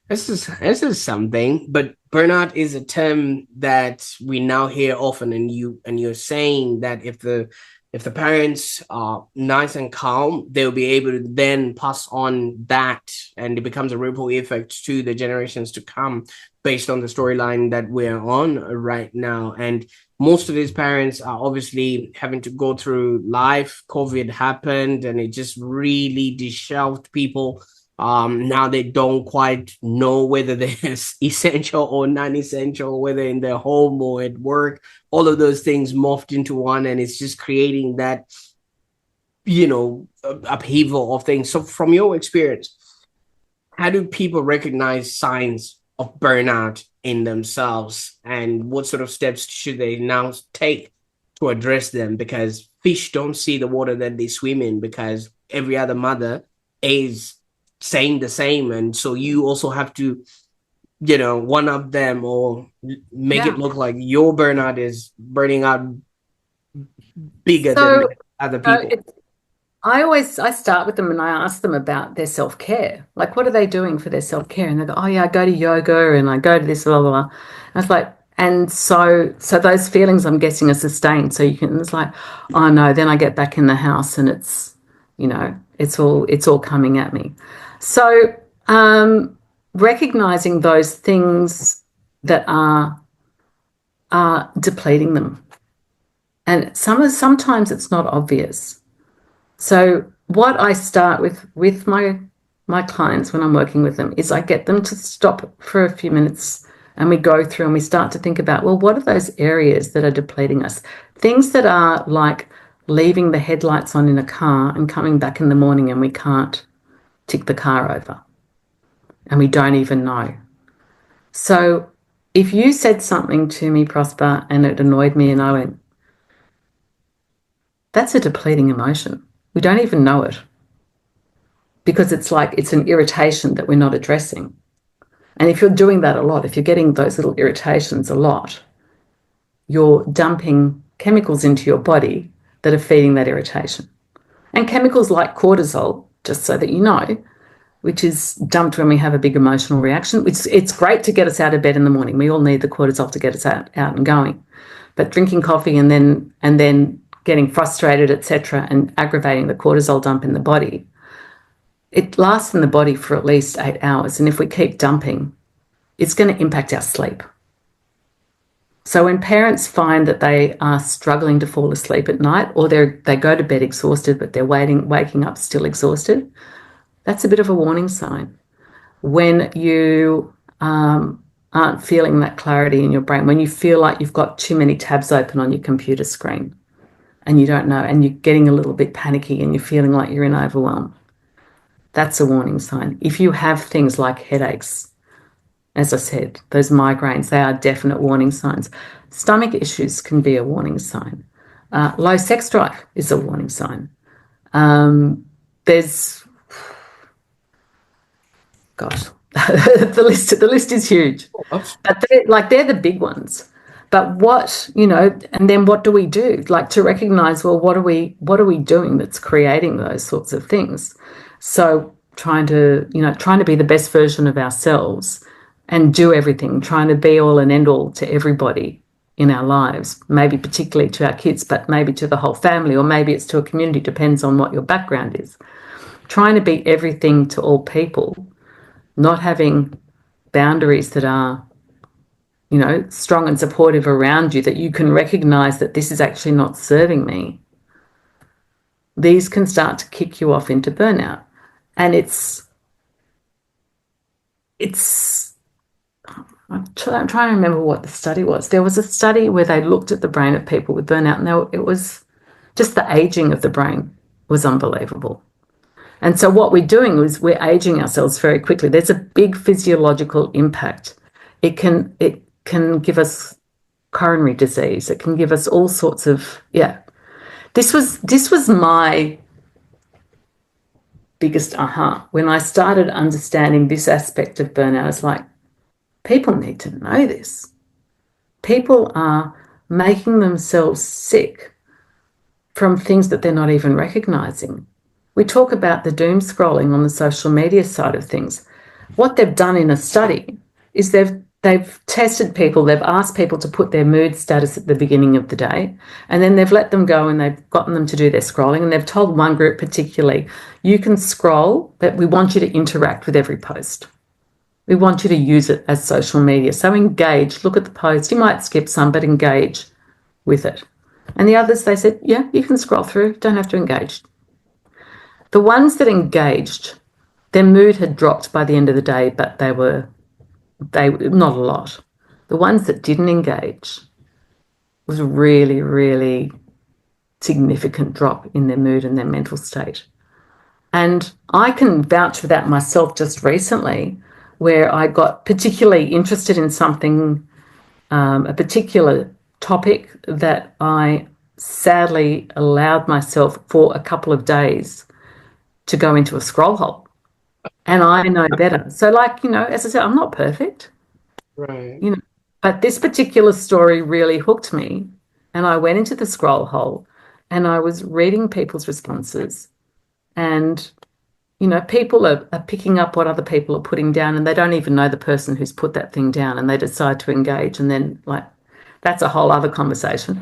This is something, but burnout is a term that we now hear often, and you're saying that if the parents are nice and calm, they'll be able to then pass on that, and it becomes a ripple effect to the generations to come, based on the storyline that we're on right now. And most of these parents are obviously having to go through life. COVID happened, and it just really disheveled people. Now they don't quite know whether they're essential or non-essential, whether in their home or at work. All of those things morphed into one, and it's just creating that, upheaval of things. So from your experience, how do people recognize signs of burnout in themselves, and what sort of steps should they now take to address them? Because fish don't see the water that they swim in, because every other mother is saying the same, and so you also have to one up them, or make it Yeah. look like your burnout is burning out bigger than So other uh, people. it, I start with them and I ask them about their self-care. Like, what are they doing for their self-care? And they go, oh yeah, I go to yoga and I go to this, blah, blah, blah. And it's like, and so those feelings I'm guessing are sustained. So you can, it's like, oh no, then I get back in the house and it's all coming at me. So recognizing those things that are depleting them. And sometimes it's not obvious. So what I start with my clients when I'm working with them is I get them to stop for a few minutes, and we go through and we start to think about, well, what are those areas that are depleting us? Things that are like leaving the headlights on in a car and coming back in the morning and we can't tick the car over and we don't even know. So if you said something to me, Prosper, and it annoyed me and I went, that's a depleting emotion. We don't even know it, because it's like it's an irritation that we're not addressing. And if you're doing that a lot, if you're getting those little irritations a lot, you're dumping chemicals into your body that are feeding that irritation. And chemicals like cortisol, just so that you know, which is dumped when we have a big emotional reaction. It's great to get us out of bed in the morning. We all need the cortisol to get us out and going. But drinking coffee and then getting frustrated, etc., and aggravating the cortisol dump in the body, it lasts in the body for at least 8 hours. And if we keep dumping, it's going to impact our sleep. So when parents find that they are struggling to fall asleep at night, or they go to bed exhausted, but they're waking up still exhausted, that's a bit of a warning sign. When you aren't feeling that clarity in your brain, when you feel like you've got too many tabs open on your computer screen and you don't know, and you're getting a little bit panicky and you're feeling like you're in overwhelm, that's a warning sign. If you have things like headaches, as I said, those migraines, they are definite warning signs. Stomach issues can be a warning sign. Low sex drive is a warning sign. There's, gosh, the list is huge. But they're the big ones. But and then what do we do? Like, to recognize, well, what are we doing that's creating those sorts of things? So trying to be the best version of ourselves and do everything, trying to be all and end all to everybody in our lives, maybe particularly to our kids, but maybe to the whole family, or maybe it's to a community, depends on what your background is. Trying to be everything to all people, not having boundaries that are strong and supportive around you, that you can recognize that this is actually not serving me. These can start to kick you off into burnout. And I'm trying to remember what the study was. There was a study where they looked at the brain of people with burnout, and it was just the aging of the brain was unbelievable. And so what we're doing is we're aging ourselves very quickly. There's a big physiological impact. It can give us coronary disease. It can give us all sorts of, yeah. This was my biggest aha when I started understanding this aspect of burnout. It's like, people need to know this. People are making themselves sick from things that they're not even recognizing. We talk about the doom scrolling on the social media side of things. What they've done in a study is they've tested people, they've asked people to put their mood status at the beginning of the day, and then they've let them go and they've gotten them to do their scrolling, and they've told one group particularly, you can scroll, but we want you to interact with every post. We want you to use it as social media. So engage, look at the post. You might skip some, but engage with it. And the others, they said, yeah, you can scroll through, don't have to engage. The ones that engaged, their mood had dropped by the end of the day, but they not a lot. The ones that didn't engage was a really, really significant drop in their mood and their mental state. And I can vouch for that myself just recently, where I got particularly interested in something, a particular topic that I sadly allowed myself for a couple of days to go into a scroll hole. And I know better. So, like, as I said, I'm not perfect, Right. but this particular story really hooked me. And I went into the scroll hole and I was reading people's responses. And people are picking up what other people are putting down, and they don't even know the person who's put that thing down, and they decide to engage. And then, like, that's a whole other conversation.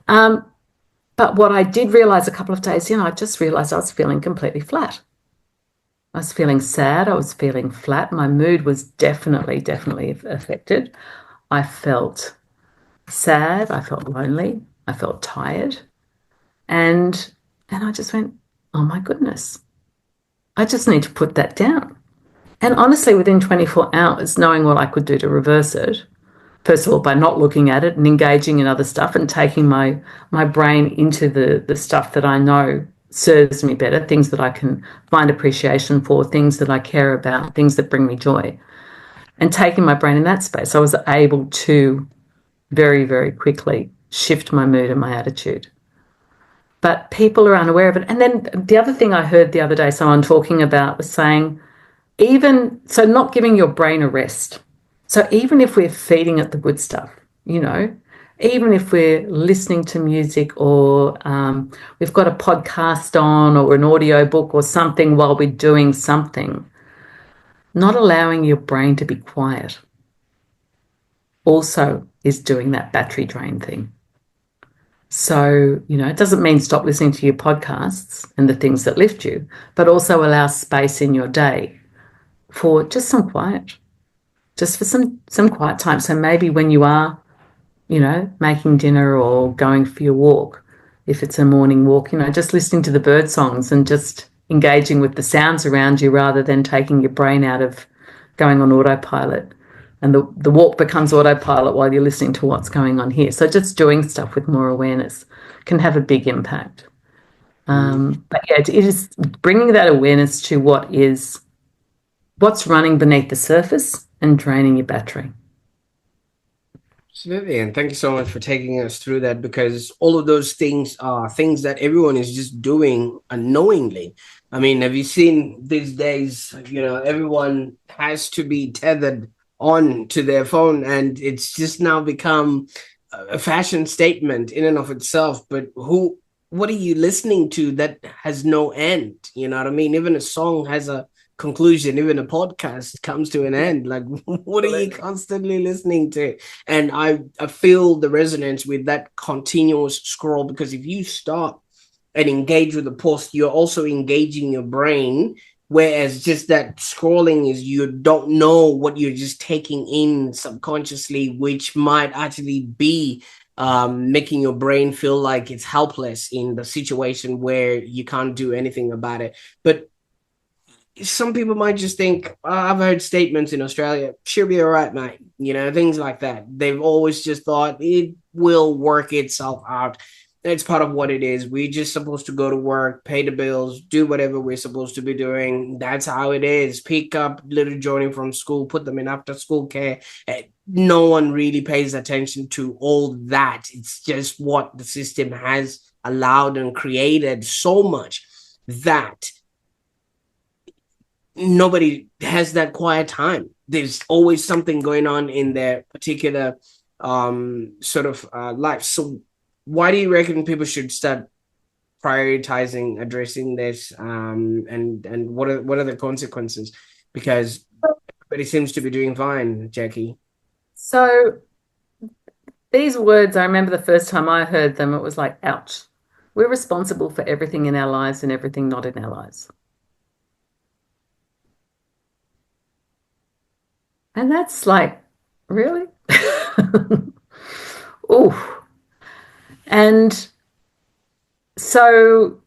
But what I did realize a couple of days in, I just realized I was feeling completely flat. I was feeling sad. I was feeling flat. My mood was definitely, definitely affected. I felt sad. I felt lonely. I felt tired. And I just went, oh my goodness, I just need to put that down. And honestly, within 24 hours, knowing what I could do to reverse it, first of all, by not looking at it and engaging in other stuff and taking my brain into the stuff that I know serves me better, things that I can find appreciation for, things that I care about, things that bring me joy, and taking my brain in that space, I was able to very, very quickly shift my mood and my attitude. But people are unaware of it. And then the other thing I heard the other day someone talking about was saying, even so, not giving your brain a rest. So even if we're feeding it the good stuff, even if we're listening to music, or we've got a podcast on, or an audio book or something while we're doing something, not allowing your brain to be quiet also is doing that battery drain thing. So, it doesn't mean stop listening to your podcasts and the things that lift you, but also allow space in your day for just some quiet, just for some quiet time. So maybe when you are, making dinner or going for your walk, if it's a morning walk, just listening to the bird songs and just engaging with the sounds around you rather than taking your brain out of going on autopilot. And the walk becomes autopilot while you're listening to what's going on here. So just doing stuff with more awareness can have a big impact. But yeah, it is bringing that awareness to what's running beneath the surface and draining your battery. Absolutely. And thank you so much for taking us through that, because all of those things are things that everyone is just doing unknowingly. I mean, have you seen these days, everyone has to be tethered on to their phone, and it's just now become a fashion statement in and of itself. But what are you listening to that has no end? You know what I mean? Even a song has a conclusion, even a podcast comes to an end. Like, what are you constantly listening to? And I feel the resonance with that continuous scroll, because if you stop and engage with the post, you're also engaging your brain. Whereas just that scrolling is, you don't know what you're just taking in subconsciously, which might actually be making your brain feel like it's helpless in the situation where you can't do anything about it. But some people might just think, I've heard statements in Australia, she'll be all right, mate. Things like that. They've always just thought it will work itself out. It's part of what it is. We're just supposed to go to work, pay the bills, do whatever we're supposed to be doing. That's how it is. Pick up little Johnny from school, put them in after school care. No one really pays attention to all that. It's just what the system has allowed and created so much that nobody has that quiet time. There's always something going on in their particular sort of life. So why do you reckon people should start prioritizing addressing this, and what are the consequences? Because everybody seems to be doing fine, Jackie. So these words, I remember the first time I heard them, it was like, ouch. We're responsible for everything in our lives and everything not in our lives. And that's like, really? Oh. And so,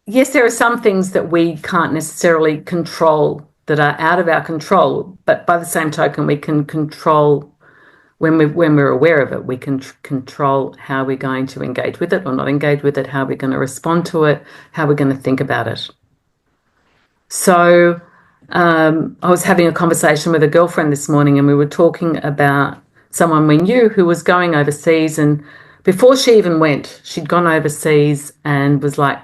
yes, there are some things that we can't necessarily control that are out of our control, but by the same token, we can control when we're aware of it, we can control how we're going to engage with it or not engage with it, how we're going to respond to it, how we're going to think about it. So I was having a conversation with a girlfriend this morning, and we were talking about someone we knew who was going overseas. And before she even went, she'd gone overseas and was like,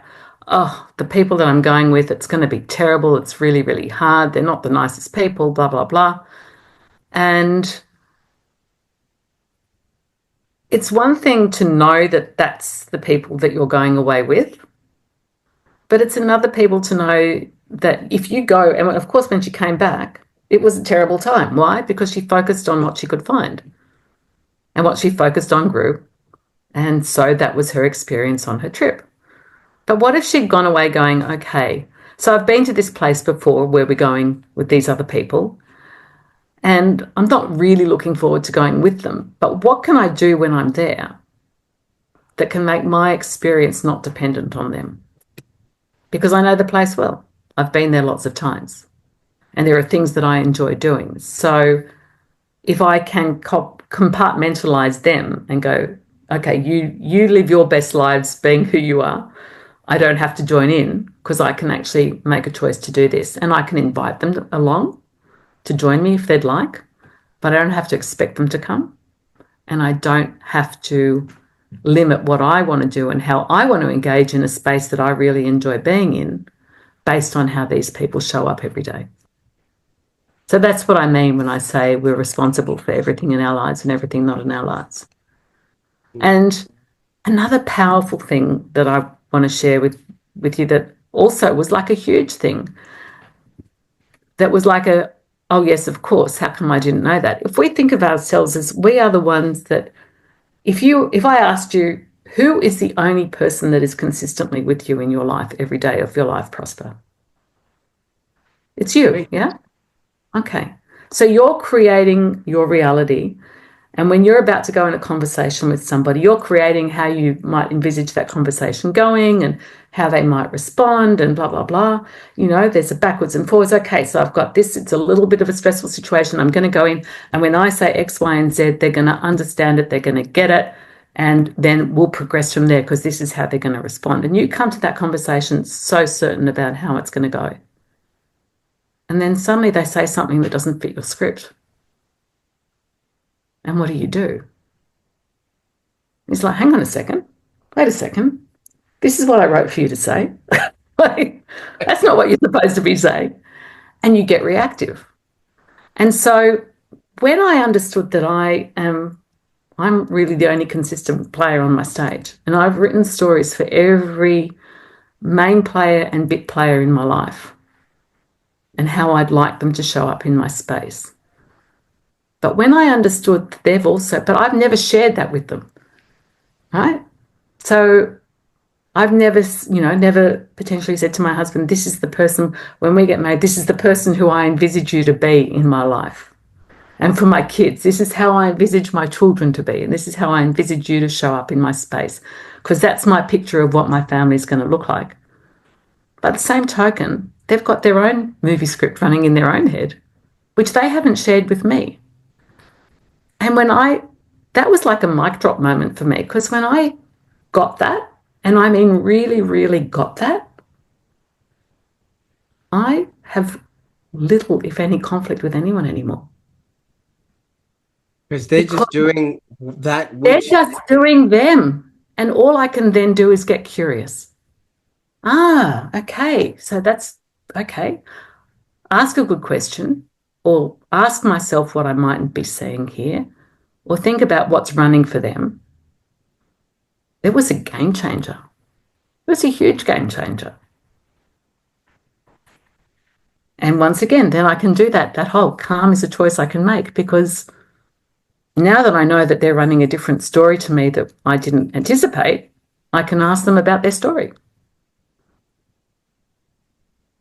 oh, the people that I'm going with, it's going to be terrible. It's really, really hard. They're not the nicest people, blah, blah, blah. And it's one thing to know that that's the people that you're going away with, but it's another people to know that if you go, and of course, when she came back, it was a terrible time. Why? Because she focused on what she could find, and what she focused on grew. And so that was her experience on her trip. But what if she'd gone away going, okay, so I've been to this place before where we're going with these other people, and I'm not really looking forward to going with them, but what can I do when I'm there that can make my experience not dependent on them? Because I know the place well. I've been there lots of times, and there are things that I enjoy doing. So if I can compartmentalize them and go, okay, you live your best lives being who you are. I don't have to join in because I can actually make a choice to do this, and I can invite them along to join me if they'd like, but I don't have to expect them to come, and I don't have to limit what I want to do and how I want to engage in a space that I really enjoy being in based on how these people show up every day. So that's what I mean when I say we're responsible for everything in our lives and everything not in our lives. And another powerful thing that I want to share with you that also was like a huge thing, that was like a, oh yes, of course, how come I didn't know that? If we think of ourselves as we are the ones that, if I asked you, who is the only person that is consistently with you in your life every day of your life, Prosper? It's you, yeah? Okay. So you're creating your reality. And when you're about to go in a conversation with somebody, you're creating how you might envisage that conversation going and how they might respond and blah, blah, blah. You know, there's a backwards and forwards. Okay, so I've got this. It's a little bit of a stressful situation. I'm going to go in. And when I say X, Y, and Z, they're going to understand it. They're going to get it. And then we'll progress from there because this is how they're going to respond. And you come to that conversation so certain about how it's going to go. And then suddenly they say something that doesn't fit your script. And what do? It's like, hang on a second. Wait a second. This is what I wrote for you to say. Like, that's not what you're supposed to be saying. And you get reactive. And so when I understood that I'm really the only consistent player on my stage, and I've written stories for every main player and bit player in my life and how I'd like them to show up in my space. But when I understood that they've also, but I've never shared that with them, right? So I've never potentially said to my husband, this is the person, when we get married, this is the person who I envisage you to be in my life. And for my kids, this is how I envisage my children to be. And this is how I envisage you to show up in my space. Because that's my picture of what my family is going to look like. By the same token, they've got their own movie script running in their own head, which they haven't shared with me. And that was like a mic drop moment for me, because when I got that, and I mean really, really got that, I have little, if any, conflict with anyone anymore Because they're because just doing that they're which. just doing them. And all I can then do is get curious. Ah, okay. So that's okay. Ask a good question or ask myself what I mightn't be saying here or think about what's running for them. It was a game changer. It was a huge game changer. And once again, then I can do that. That whole calm is a choice I can make because now that I know that they're running a different story to me that I didn't anticipate, I can ask them about their story.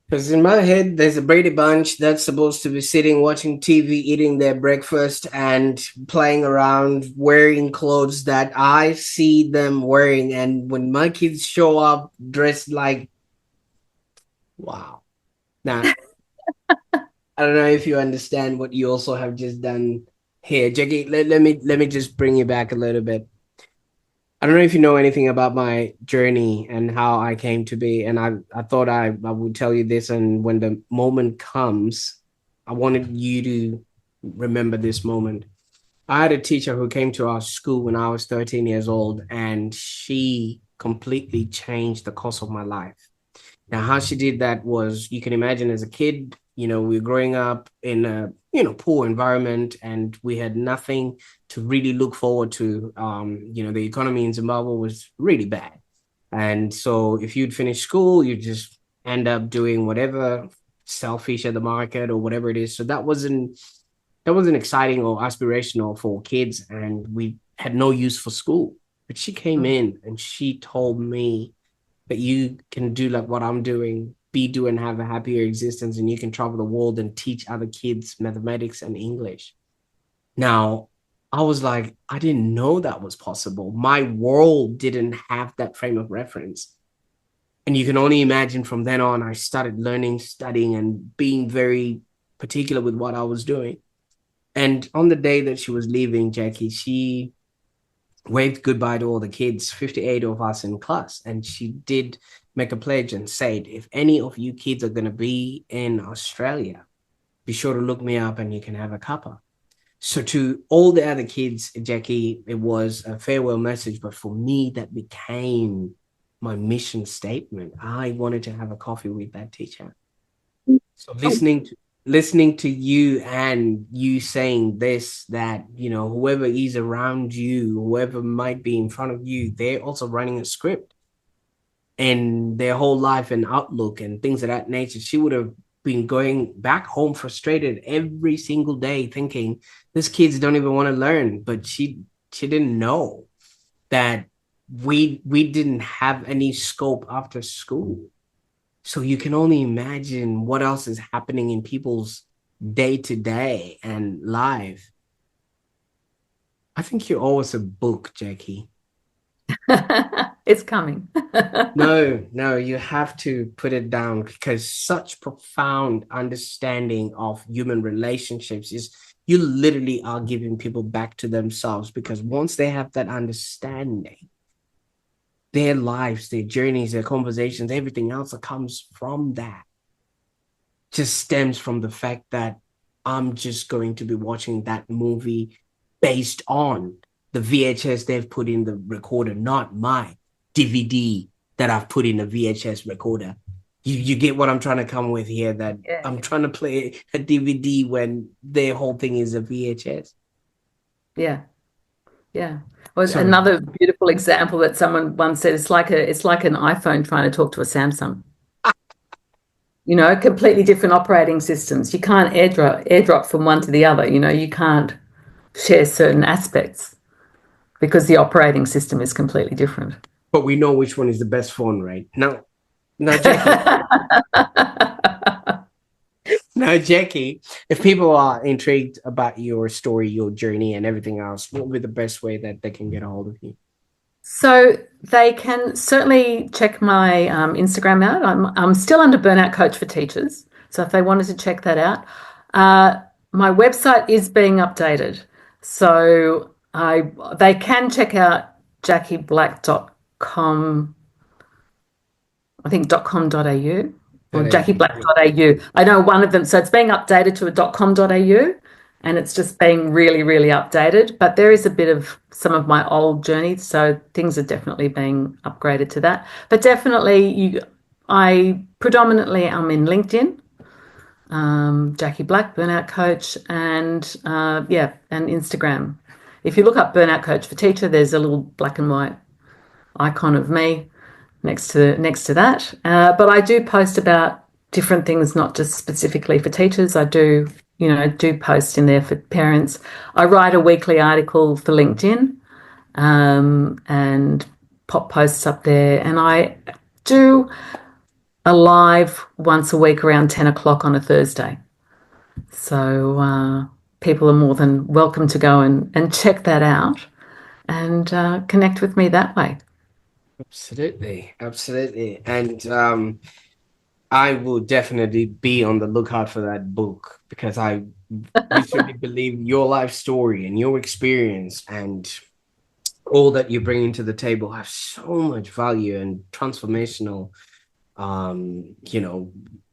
Because in my head, there's a Brady Bunch that's supposed to be sitting, watching TV, eating their breakfast, and playing around, wearing clothes that I see them wearing. And when my kids show up dressed like, wow. Now, I don't know if you understand what you also have just done here. Jackie, let me just bring you back a little bit. I don't know if you know anything about my journey and how I came to be. And I thought I would tell you this. And when the moment comes, I wanted you to remember this moment. I had a teacher who came to our school when I was 13 years old, and she completely changed the course of my life. Now, how she did that was, you can imagine, as a kid, we were growing up in a, poor environment, and we had nothing to really look forward to. The economy in Zimbabwe was really bad. And so if you'd finish school, you just end up doing whatever, sell fish at the market or whatever it is. So that wasn't exciting or aspirational for kids, and we had no use for school. But she came in and she told me that you can do like what I'm doing, do and have a happier existence, and you can travel the world and teach other kids mathematics and English. Now, I was like, I didn't know that was possible. My world didn't have that frame of reference. And you can only imagine from then on, I started learning, studying, and being very particular with what I was doing. And on the day that she was leaving, Jackie, she waved goodbye to all the kids, 58 of us in class. And she did make a pledge and said, if any of you kids are going to be in Australia, be sure to look me up and you can have a cuppa. So to all the other kids, Jackie, it was a farewell message. But for me, that became my mission statement. I wanted to have a coffee with that teacher. So listening to you and you saying this, that whoever is around you, whoever might be in front of you, they're also running a script and their whole life and outlook and things of that nature. She would have been going back home frustrated every single day, thinking these kids don't even want to learn. But she didn't know that we didn't have any scope after school. So you can only imagine what else is happening in people's day to day and life. I think you're always a book, Jackie. It's coming. No, you have to put it down, because such profound understanding of human relationships is, you literally are giving people back to themselves, because once they have that understanding, their lives, their journeys, their conversations, everything else that comes from that just stems from the fact that I'm just going to be watching that movie based on the VHS they've put in the recorder, not my DVD that I've put in a VHS recorder. You get what I'm trying to come with here, that Yeah, I'm trying to play a DVD when their whole thing is a VHS. yeah, yeah. Well, So, another beautiful example that someone once said, it's like an iPhone trying to talk to a Samsung. Completely different operating systems. You can't airdrop from one to the other. You can't share certain aspects because the operating system is completely different. but we know which one is the best phone, right? Now, Jackie, Now, Jackie, if people are intrigued about your story, your journey, and everything else, what would be the best way that they can get a hold of you? So they can certainly check my Instagram out. I'm still under Burnout Coach for Teachers. So if they wanted to check that out, my website is being updated. So they can check out jackieblack.com. com, I think .com.au or That is, jackieblack.au. I know one of them, so it's being updated to a .com.au and it's just being really, really updated. But there is a bit of some of my old journeys, so things are definitely being upgraded to that. But definitely, I predominantly am in LinkedIn, Jackie Black, Burnout Coach, and yeah, and Instagram. If you look up Burnout Coach for Teacher, there's a little black and white icon of me next to that. But I do post about different things, not just specifically for teachers. I do, do post in there for parents. I write a weekly article for LinkedIn, and pop posts up there, and I do a live once a week around 10 o'clock on a Thursday. So people are more than welcome to go and check that out and connect with me that way. absolutely, absolutely. And I will definitely be on the lookout for that book because I literally believe your life story and your experience and all that you bring into the table have so much value and transformational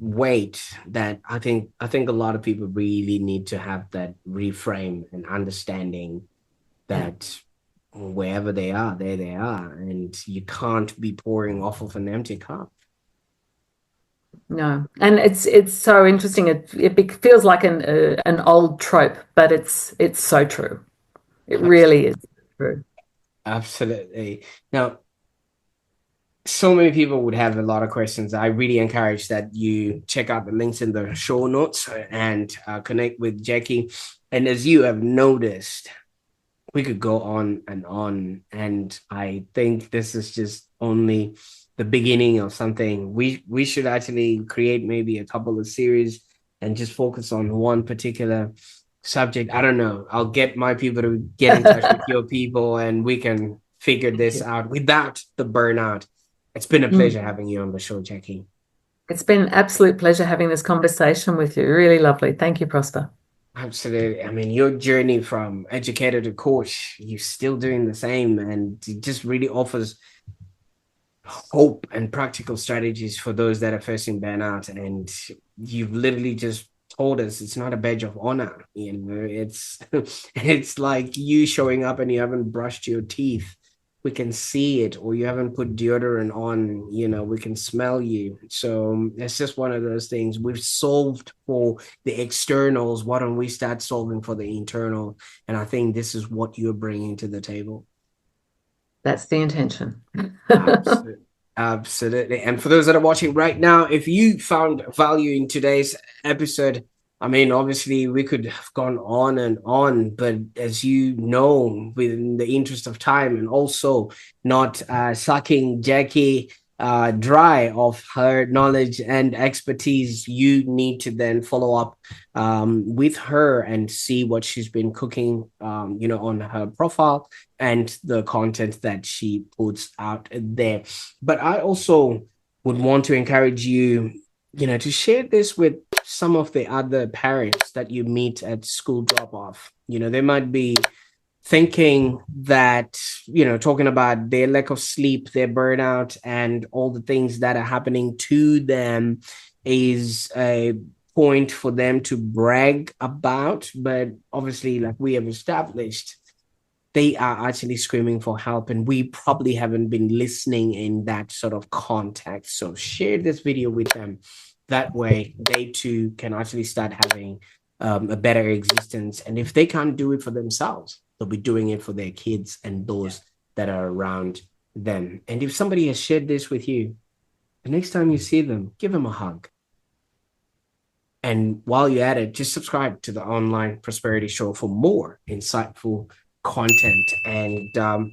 weight that I think a lot of people really need to have that reframe and understanding Yeah. that wherever they are, there they are, and you can't be pouring off of an empty cup. No, and it's so interesting. It feels like an old trope, but it's so true. It Abs- really is true. Absolutely. Now, so many people would have a lot of questions. I really encourage that you check out the links in the show notes and connect with Jackie. And as you have noticed, we could go on and on. And I think this is just only the beginning of something. We should actually create maybe a couple of series and just focus on one particular subject. I don't know. I'll get my people to get in touch with your people and we can figure Thank this you. out without the burnout. It's been a Mm. pleasure having you on the show, Jackie. It's been an absolute pleasure having this conversation with you. Really lovely. Thank you, Prosper. Absolutely. I mean, your journey from educator to coach, you're still doing the same, and it just really offers hope and practical strategies for those that are facing burnout. And you've literally just told us it's not a badge of honor. It's it's like you showing up and you haven't brushed your teeth. We can see it, or you haven't put deodorant on, we can smell you. So it's just one of those things. We've solved for the externals. Why don't we start solving for the internal? And I think this is what you're bringing to the table. That's the intention. Absolutely. Absolutely. And for those that are watching right now, if you found value in today's episode, I mean, obviously we could have gone on, but as you know, within the interest of time and also not sucking Jackie dry of her knowledge and expertise, you need to then follow up with her and see what she's been cooking, on her profile and the content that she puts out there. But I also would want to encourage you, to share this with some of the other parents that you meet at school drop off. They might be thinking that, talking about their lack of sleep, their burnout, and all the things that are happening to them is a point for them to brag about. But obviously, like we have established, they are actually screaming for help, and we probably haven't been listening in that sort of context. So share this video with them. That way they too can actually start having a better existence, and if they can't do it for themselves, they'll be doing it for their kids and those that are around them. And if somebody has shared this with you, the next time you see them, give them a hug. And while you're at it, just subscribe to the Online Prosperity Show for more insightful content. And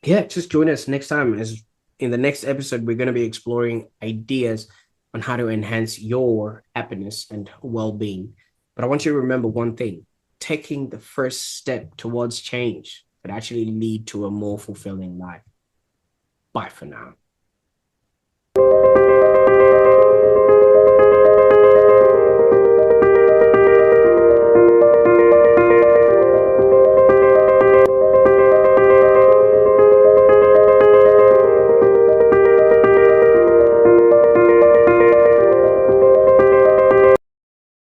yeah, just join us next time. As in the next episode, we're going to be exploring ideas on how to enhance your happiness and well-being. But I want you to remember one thing: taking the first step towards change could actually lead to a more fulfilling life. Bye for now.